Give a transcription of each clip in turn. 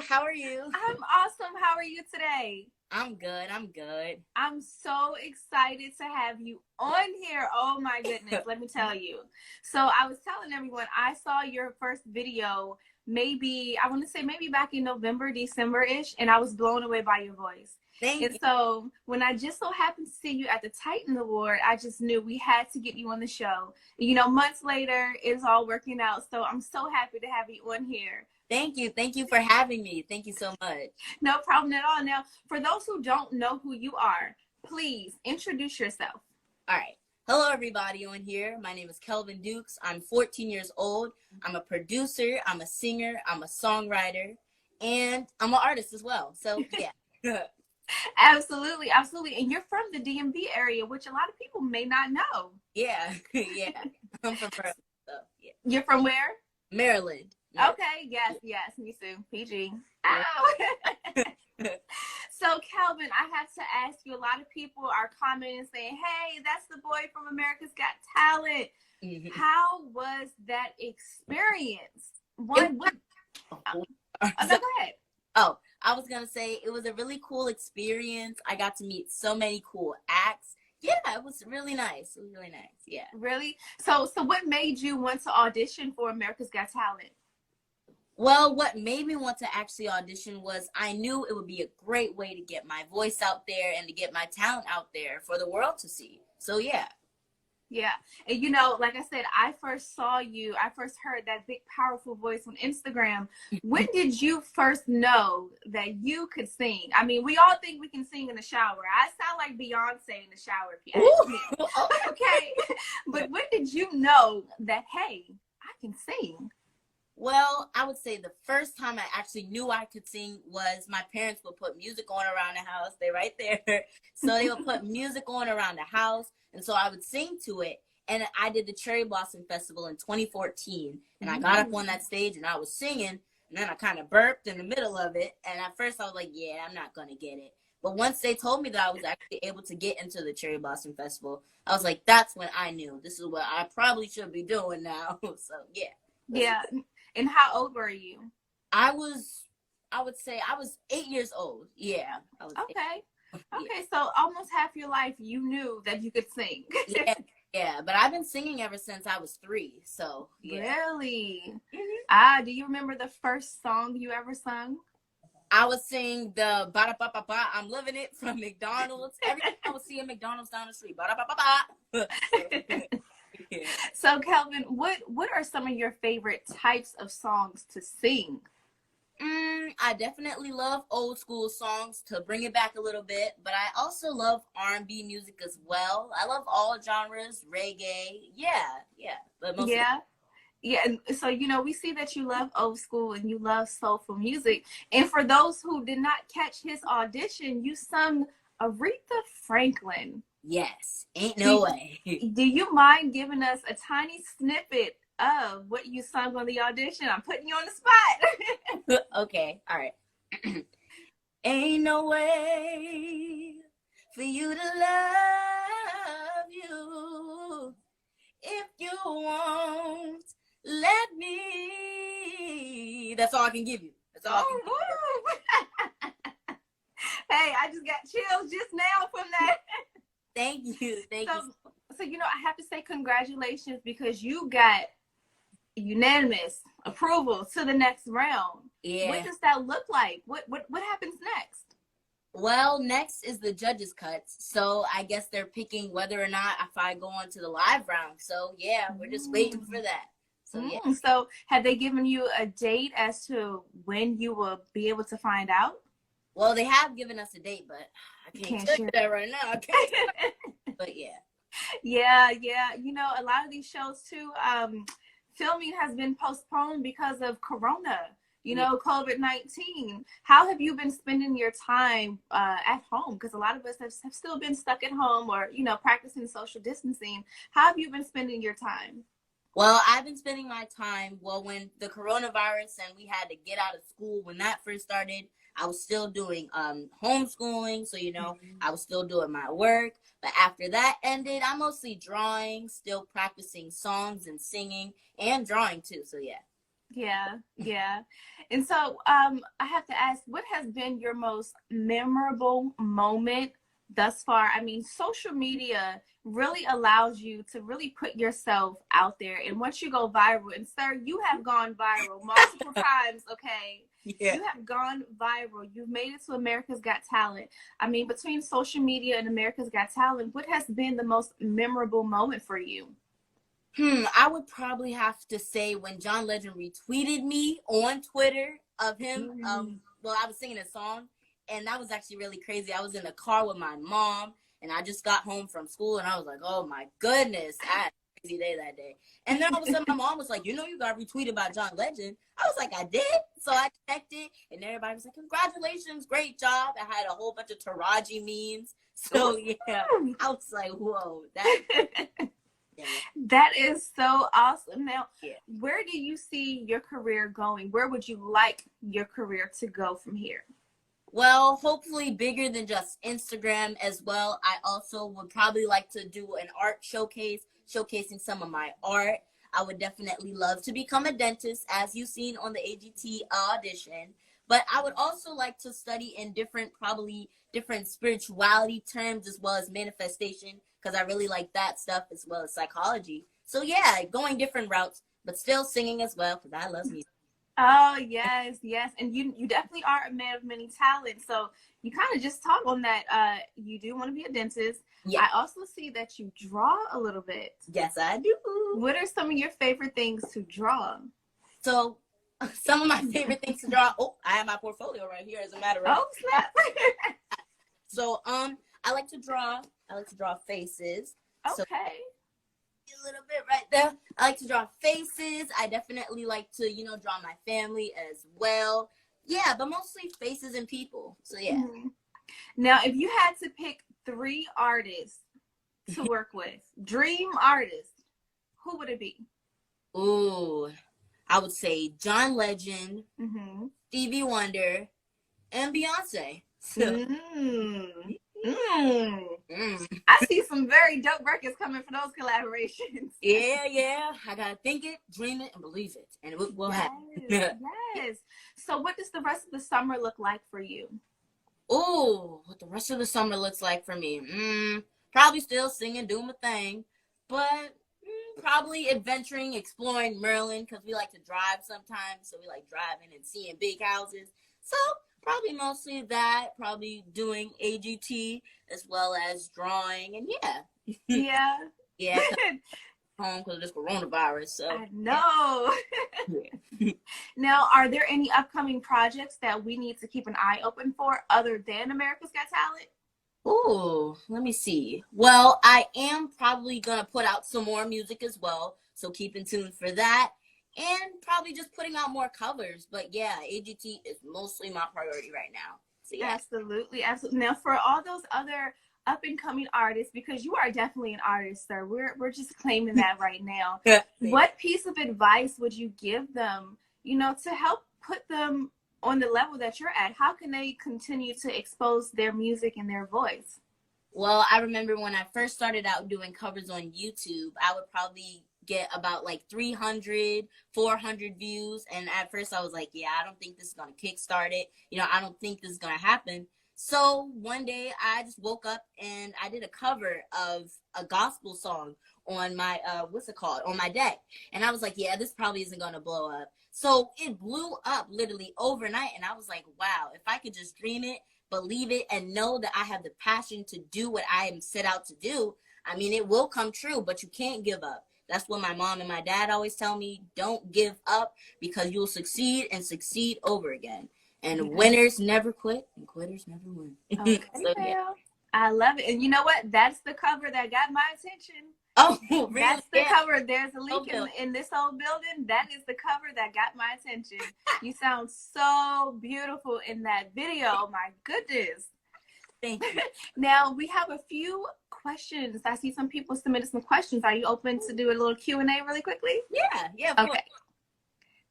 How are you? I'm awesome. How are you today? I'm good. I'm good. I'm so excited to have you on here. Oh my goodness, let me tell you. So I was telling everyone I saw your first video I want to say maybe back in November, December-ish, and I was blown away by your voice. Thank And you. so when I just so happened to see you at the Titan Award, I just knew we had to get you on the show. Months later, it's all working out. So I'm so happy to have you on here. Thank you. Thank you for having me. Thank you so much. No problem at all. Now, for those who don't know who you are, please introduce yourself. All right. Hello, everybody on here. My name is Kelvin Dukes. I'm 14 years old. I'm a producer. I'm a singer. I'm a songwriter. And I'm an artist as well. So, yeah. Absolutely. Absolutely. And you're from the DMV area, which a lot of people may not know. Yeah. Yeah. I'm from Maryland. So, yeah. You're from where? Maryland. Okay. Yes. Me too. PG. Ow. So, Kelvin, I have to ask you, a lot of people are commenting saying, hey, that's the boy from America's Got Talent. Mm-hmm. How was that experience? Go ahead. Oh, I was going to say it was a really cool experience. I got to meet so many cool acts. Yeah, it was really nice. It was really nice. Yeah. Really? So what made you want to audition for America's Got Talent? Well, what made me want to actually audition was I knew it would be a great way to get my voice out there and to get my talent out there for the world to see. So, yeah. Yeah. And, like I said, I first heard that big, powerful voice on Instagram. When did you first know that you could sing? I mean, we all think we can sing in the shower. I sound like Beyonce in the shower, if you ask me. Okay. But when did you know that, hey, I can sing? Well, I would say the first time I actually knew I could sing was my parents would put music on around the house. They're right there. So they would put music on around the house. And so I would sing to it. And I did the Cherry Blossom Festival in 2014. And I got up on that stage and I was singing. And then I kind of burped in the middle of it. And at first I was like, yeah, I'm not going to get it. But once they told me that I was actually able to get into the Cherry Blossom Festival, I was like, that's when I knew this is what I probably should be doing now. So, yeah. Yeah. And how old were you? I would say I was 8 years old. Yeah. I was okay. Okay, so almost half your life you knew that you could sing. Yeah, but I've been singing ever since I was 3. So, yeah. Really? Mm-hmm. Do you remember the first song you ever sung? I would sing the ba-da-ba-ba-ba, I'm Living It from McDonald's. Every time I would see a McDonald's down the street. Ba-da-ba-ba-ba. Yeah. So, Kelvin, what are some of your favorite types of songs to sing? I definitely love old school songs to bring it back a little bit, but I also love R&B music as well. I love all genres, reggae. Yeah. But mostly Yeah. And so, we see that you love old school and you love soulful music. And for those who did not catch his audition, you sung Aretha Franklin. Yes. Ain't no way. Do you mind giving us a tiny snippet of what you sung on the audition? I'm putting you on the spot. Okay. All right. Ain't no way for you to love you if you won't let me. That's all I can give you. That's all I can give you. Hey, I just got chills just now from that. Thank you. So, I have to say congratulations because you got unanimous approval to the next round. Yeah. What does that look like? What happens next? Well, next is the judges' cuts. So I guess they're picking whether or not if I go on to the live round. So, yeah, we're just waiting for that. So, yeah. So have they given you a date as to when you will be able to find out? Well, they have given us a date, but I can't tell you that right now. But yeah. Yeah. A lot of these shows too, filming has been postponed because of Corona, COVID-19. How have you been spending your time at home? Because a lot of us have still been stuck at home or, practicing social distancing. How have you been spending your time? Well, I've been spending my time, when the coronavirus and we had to get out of school, when that first started, I was still doing homeschooling. So, I was still doing my work. But after that ended, I'm mostly drawing, still practicing songs and singing and drawing too. So, yeah. Yeah. And so I have to ask, what has been your most memorable moment thus far? I mean, social media really allows you to really put yourself out there. And once you go viral, and sir, you have gone viral multiple times, okay? Yeah. You have gone viral. You've made it to America's Got Talent. I mean, between social media and America's Got Talent, what has been the most memorable moment for you? I would probably have to say when John Legend retweeted me on Twitter of him. Well, I was singing a song, and that was actually really crazy. I was in the car with my mom, and I just got home from school, and I was like, oh my goodness, I had a crazy day that day. And then all of a sudden, my mom was like, you know, you got retweeted by John Legend. I was like, I did? So I checked it, and everybody was like, congratulations, great job. I had a whole bunch of Taraji memes. So, yeah, I was like, whoa, that... Yeah. That is so awesome. Now, Yeah. where do you see your career going? Where would you like your career to go from here? Well, hopefully bigger than just Instagram as well. I also would probably like to do an art showcase, showcasing some of my art. I would definitely love to become a dentist, as you've seen on the AGT audition. But I would also like to study in probably different spirituality terms as well as manifestation, because I really like that stuff as well as psychology. So yeah, going different routes, but still singing as well, because I love music. Oh, yes. And you definitely are a man of many talents. So you kind of just talk on that. You do want to be a dentist. Yeah. I also see that you draw a little bit. Yes, I do. What are some of your favorite things to draw? So some of my favorite things to draw. Oh, I have my portfolio right here, as a matter of. Oh, snap. So I like to draw. Faces. Okay. So, a little bit right there. I like to draw faces. I definitely like to, draw my family as well. Yeah, but mostly faces and people. So yeah. Mm-hmm. Now, if you had to pick 3 artists to work with, dream artists, who would it be? Ooh, I would say John Legend, Stevie Wonder, and Beyonce. So. I see some very dope records coming for those collaborations. Yeah. I gotta think it, dream it, and believe it, and it will happen. Yes. So, what does the rest of the summer look like for you? Oh, what the rest of the summer looks like for me? Probably still singing, doing my thing, but probably adventuring, exploring Maryland, because we like to drive sometimes, so we like driving and seeing big houses. So probably mostly that, probably doing AGT as well as drawing, and yeah, home because of this coronavirus. So I know. Yeah. Now, are there any upcoming projects that we need to keep an eye open for other than America's Got Talent? Oh, let me see. Well, I am probably gonna put out some more music as well, so keep in tune for that. And probably just putting out more covers. But yeah, AGT is mostly my priority right now. So yeah. Absolutely. Now, for all those other up and coming artists, because you are definitely an artist, sir. We're just claiming that right now. What piece of advice would you give them, to help put them on the level that you're at? How can they continue to expose their music and their voice? Well, I remember when I first started out doing covers on YouTube, I would probably get about like 300, 400 views. And at first I was like, yeah, I don't think this is going to kickstart it. I don't think this is going to happen. So one day I just woke up and I did a cover of a gospel song on my, on my deck. And I was like, yeah, this probably isn't going to blow up. So it blew up literally overnight. And I was like, wow, if I could just dream it, believe it, and know that I have the passion to do what I am set out to do, I mean, it will come true, but you can't give up. That's what my mom and my dad always tell me. Don't give up, because you'll succeed and succeed over again. And winners never quit and quitters never win. Okay, so, yeah. I love it. And you know what? That's the cover that got my attention. Oh, really? That's the cover. There's a link in this old building. That is the cover that got my attention. You sound so beautiful in that video. My goodness. Thank you. Now, we have a few questions. I see some people submitted some questions. Are you open to do a little Q&A really quickly? Yeah. Okay.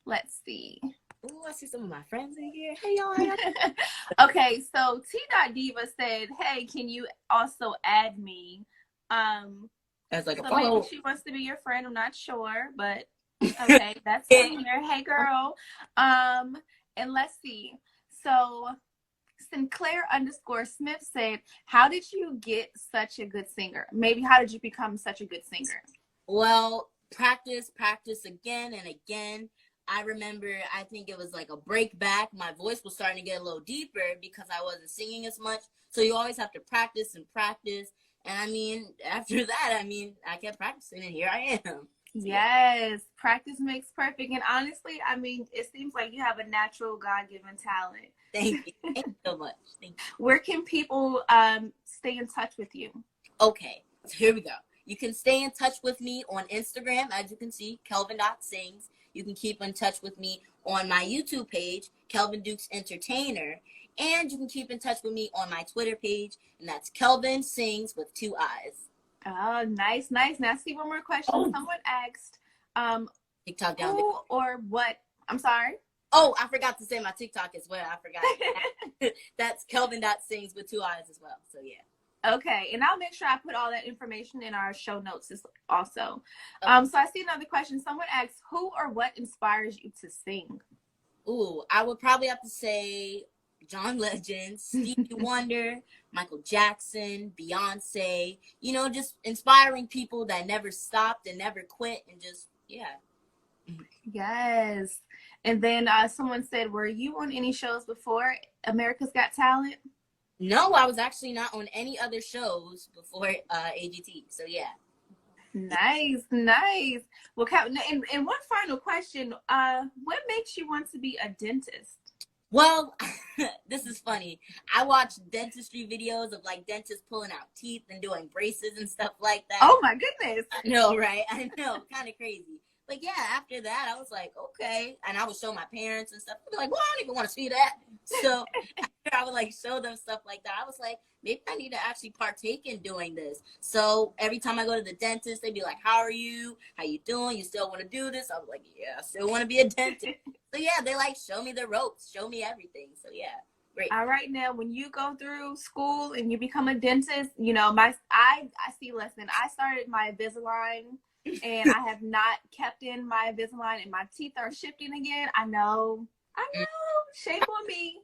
Let's see. Ooh, I see some of my friends in here. Hey, y'all. Okay, so T.Diva said, hey, can you also add me? As like so a follow. maybe she wants to be your friend. I'm not sure, but Okay, that's from here. Hey, girl. And let's see. So Sinclair_Smith said, "How did you get such a good singer? Maybe how did you become such a good singer?" Well, practice again and again. I remember, I think it was like a break back. My voice was starting to get a little deeper because I wasn't singing as much. So you always have to practice and practice. And I mean, after that, I mean, I kept practicing and here I am. Yes, practice makes perfect. And honestly, I mean, it seems like you have a natural God-given talent. Thank you. Thank you so much. Thank you. Where can people stay in touch with you? Okay, so here we go. You can stay in touch with me on Instagram, as you can see, kelvin.sings. You can keep in touch with me on my YouTube page, Kelvin Dukes Entertainer. And you can keep in touch with me on my Twitter page, and that's Kelvin Sings with 2 eyes. Oh, nice, nice. Now, see, one more question. Oh. Someone asked, TikTok down who or what? I'm sorry. Oh, I forgot to say my TikTok as well. I forgot. That's kelvin.sings with 2 eyes as well. So, yeah. Okay, and I'll make sure I put all that information in our show notes also. Okay. So I see another question. Someone asks, who or what inspires you to sing? Ooh, I would probably have to say John Legend, Stevie Wonder, Michael Jackson, Beyonce. You know, just inspiring people that never stopped and never quit and just, yeah. Yes. And then someone said, were you on any shows before America's Got Talent? No, I was actually not on any other shows before AGT. So, yeah. Nice, nice. Well, and one final question. What makes you want to be a dentist? Well, this is funny. I watch dentistry videos of like dentists pulling out teeth and doing braces and stuff like that. Oh, my goodness. I know, right? I know. Kind of crazy. But yeah, after that, I was like, okay. And I would show my parents and stuff. They'd be like, well, I don't even want to see that. So after I would like show them stuff like that, I was like, maybe I need to actually partake in doing this. So every time I go to the dentist, they'd be like, how are you? How you doing? You still want to do this? I was like, yeah, I still want to be a dentist. So yeah, they like show me the ropes, show me everything. So yeah, great. All right, now when you go through school and you become a dentist, you know, I see, listen, I started my Invisalign and I have not kept in my Invisalign and my teeth are shifting again. I know, shame on me.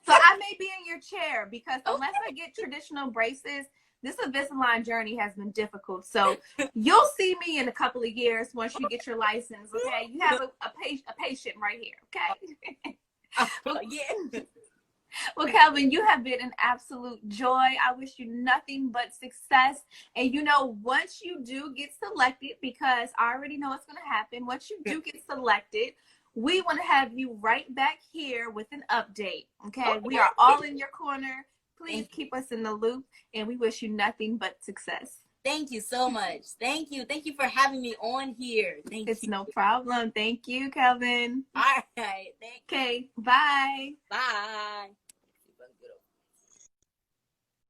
So I may be in your chair because unless I get traditional braces, this Invisalign journey has been difficult. So you'll see me in a couple of years once you get your license. Okay, you have a patient right here. Okay. Yeah. Well, Kelvin, you have been an absolute joy. I wish you nothing but success. And you know, once you do get selected, because I already know what's going to happen, once you do get selected, we want to have you right back here with an update. Okay, we are all in your corner. Please keep us in the loop, and we wish you nothing but success. Thank you so much. Thank you. Thank you for having me on here. It's no problem. Thank you, Kelvin. All right. Okay, bye. Bye.